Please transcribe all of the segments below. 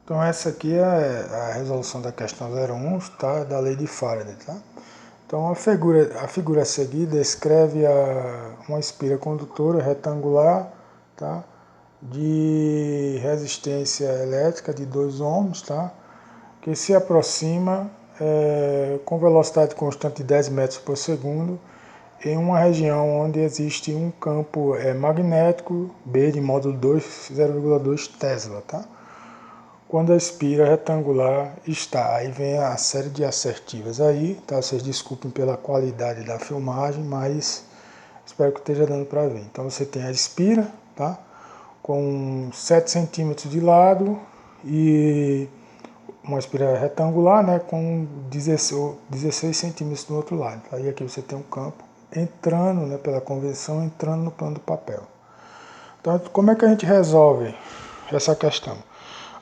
Então essa aqui é a resolução da questão 01, tá? Da lei de Faraday, tá? Então a figura a seguir descreve uma espira condutora retangular, tá? De resistência elétrica de 2 ohms, tá? Que se aproxima com velocidade constante de 10 metros por segundo em uma região onde existe um campo magnético B de módulo 2, 0,2 Tesla, tá? Quando a espira retangular está, aí vem a série de assertivas aí, tá? Vocês desculpem pela qualidade da filmagem, mas espero que esteja dando para ver. Então você tem a espira, tá? Com 7 centímetros de lado e uma espira retangular, né? Com 16 centímetros do outro lado. Aí aqui você tem um campo entrando, né? Pela convenção, entrando no plano do papel. Então, como é que a gente resolve essa questão?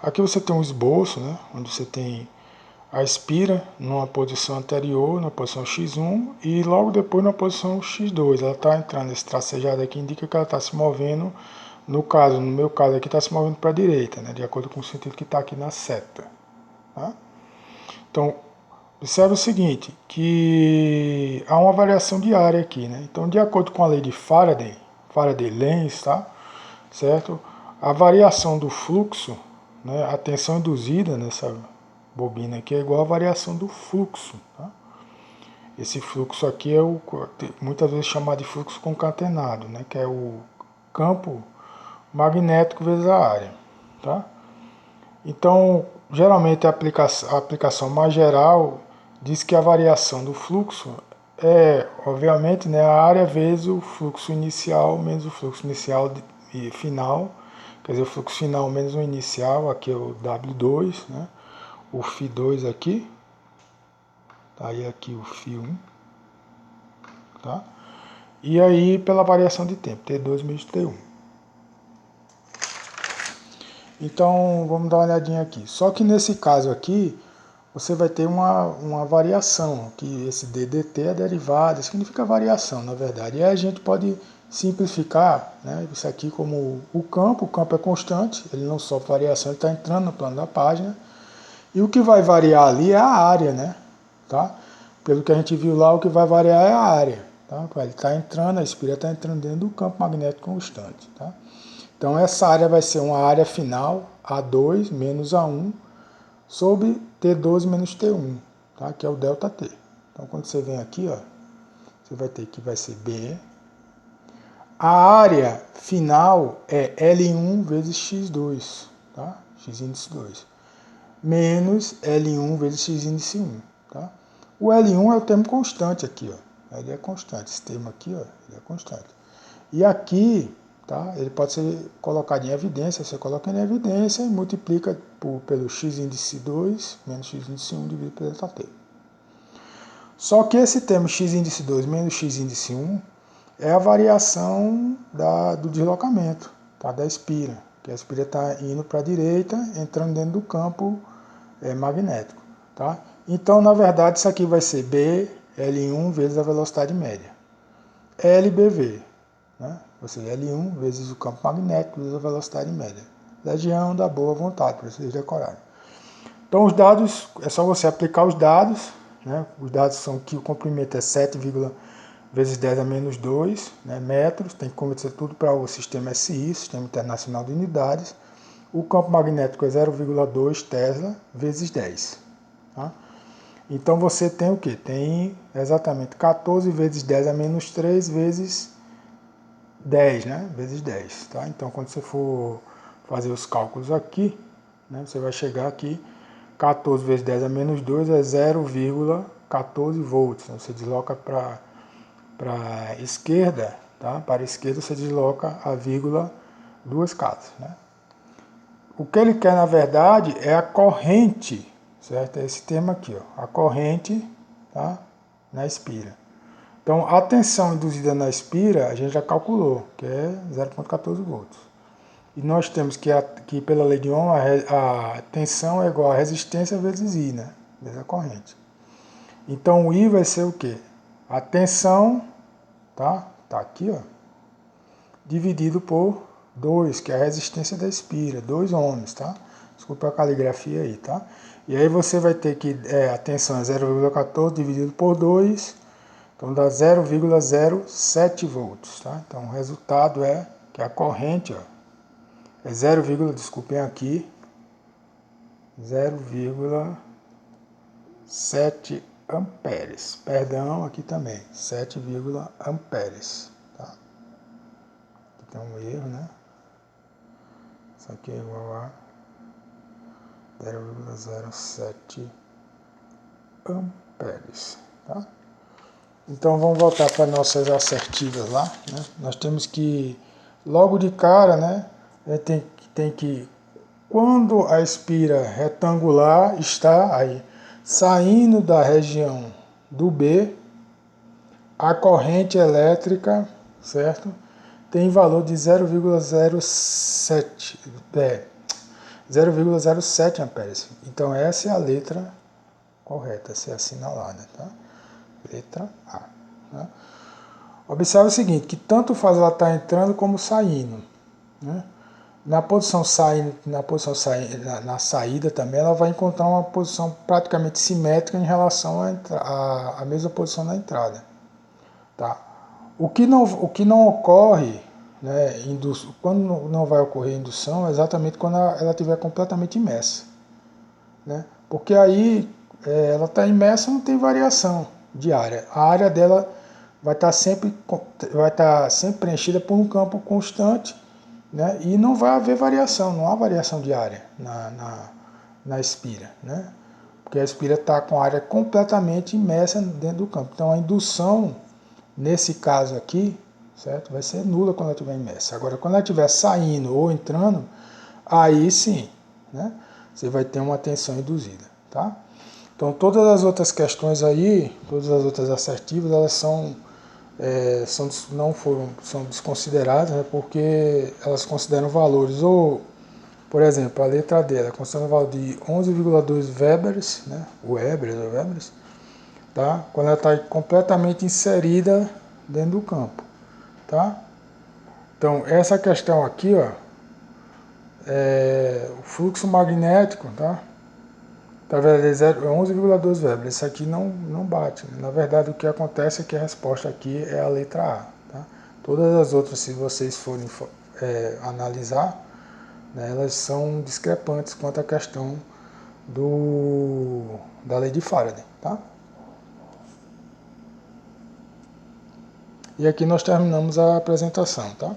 Aqui você tem um esboço, né, onde você tem a espira numa posição anterior, na posição x1, e logo depois na posição x2. Ela está entrando, esse tracejado aqui indica que ela está se movendo, no meu caso aqui, está se movendo para a direita, né, de acordo com o sentido que está aqui na seta. Tá? Então, observe o seguinte, que há uma variação de área aqui. Né? Então, de acordo com a lei de Faraday-Lenz, tá? Certo? A variação do fluxo, né, a tensão induzida nessa bobina aqui é igual à variação do fluxo. Tá? Esse fluxo aqui é muitas vezes chamado de fluxo concatenado, né, que é o campo magnético vezes a área. Tá? Então, geralmente a aplicação mais geral diz que a variação do fluxo é, obviamente, né, a área vezes o fluxo inicial menos o fluxo inicial e final. Quer dizer, o fluxo final menos o inicial, aqui é o W2, né? O Φ2 aqui, tá aí aqui o Φ1, tá? E aí pela variação de tempo, T2 menos T1. Então vamos dar uma olhadinha aqui. Só que nesse caso aqui, você vai ter uma variação, que esse DDT é derivada, significa variação na verdade. E aí a gente pode simplificar, né, isso aqui como o campo é constante, ele não sofre variação, ele está entrando no plano da página. E o que vai variar ali é a área, né? Tá? Pelo que a gente viu lá, o que vai variar é a área. Tá? Ele está entrando, a espira está entrando dentro do campo magnético constante. Tá? Então essa área vai ser uma área final, A2 menos A1, sobre T12 menos T1, tá? Que é o ΔT. Então quando você vem aqui, ó, você vai ter que vai ser B. A área final é L1 vezes X2, tá? X índice 2. Menos L1 vezes X índice 1. Tá? O L1 é o termo constante aqui, ó. Ele é constante, esse termo aqui, ó, ele é constante. E aqui, tá, ele pode ser colocado em evidência, você coloca em evidência e multiplica pelo X índice 2 menos X índice 1 dividido pelo ΔT. Só que esse termo X índice 2 menos X índice 1 é a variação do deslocamento, tá, da espira. Que a espira está indo para a direita, entrando dentro do campo magnético. Tá? Então, na verdade, isso aqui vai ser B, L1 vezes a velocidade média. LBV, né? Ou seja, L1 vezes o campo magnético vezes a velocidade média. Legião da boa vontade, para vocês decorarem. Então, os dados, é só você aplicar os dados. Né? Os dados são que o comprimento é 7, vezes 10 a menos 2, né, metros. Tem que converter tudo para o sistema SI, Sistema Internacional de Unidades. O campo magnético é 0,2 Tesla vezes 10. Tá? Então você tem o que? Tem exatamente 14 vezes 10 a menos 3 vezes 10, né? Vezes 10. Tá? Então quando você for fazer os cálculos aqui, né, você vai chegar aqui, 14 vezes 10 a menos 2 é 0,14 volts. Então, você desloca para a esquerda, tá? Para a esquerda você desloca a vírgula duas casas, né? O que ele quer, na verdade, é a corrente, certo? É esse termo aqui, ó, a corrente, tá? Na espira. Então, a tensão induzida na espira, a gente já calculou, que é 0,14 volts. E nós temos que pela lei de Ohm, a tensão é igual a resistência vezes I, né? Vezes a corrente. Então, o I vai ser o quê? A tensão, tá? Tá aqui, ó, dividido por 2, que é a resistência da espira, 2 ohms, tá? Desculpa a caligrafia aí, tá? E aí você vai ter que, a tensão é 0,14 dividido por 2, então dá 0,07 volts, tá? Então o resultado é que a corrente, ó, é 0, desculpem aqui, 0,7 amperes. Perdão, aqui também, 7, amperes, tá? Aqui tem um erro, né? Isso aqui é igual a 0,07 amperes, tá? Então vamos voltar para nossas assertivas lá, né? Nós temos que, logo de cara, né, a gente tem que, quando a espira retangular está aí saindo da região do B, a corrente elétrica, certo? Tem valor de 0,07 amperes. Então essa é a letra correta a ser assinalada, tá? Letra A. Tá? Observe o seguinte, que tanto faz ela estar entrando como saindo, né? Na saída também, ela vai encontrar uma posição praticamente simétrica em relação à mesma posição na entrada. Tá? O que não ocorre, né, quando não vai ocorrer indução, é exatamente quando ela estiver completamente imersa. Né? Porque aí ela está imersa, não tem variação de área. A área dela vai estar sempre preenchida por um campo constante, né? E não vai haver variação, não há variação de área na espira, né? Porque a espira está com a área completamente imersa dentro do campo. Então a indução, nesse caso aqui, certo? Vai ser nula quando ela estiver imersa. Agora, quando ela estiver saindo ou entrando, aí sim, né? Você vai ter uma tensão induzida, tá? Então todas as outras questões aí, todas as outras assertivas, elas são desconsideradas, né, porque elas consideram valores, ou, por exemplo, a letra D, ela considera um valor de 11,2 Webers, né, Webers, tá, quando ela está completamente inserida dentro do campo. Tá? Então, essa questão aqui, ó, o fluxo magnético, tá? Tá vendo? É 11,2 Weber. Isso aqui não bate. Na verdade, o que acontece é que a resposta aqui é a letra A. Tá? Todas as outras, se vocês forem analisar, né, elas são discrepantes quanto à questão da lei de Faraday. Tá? E aqui nós terminamos a apresentação. Tá?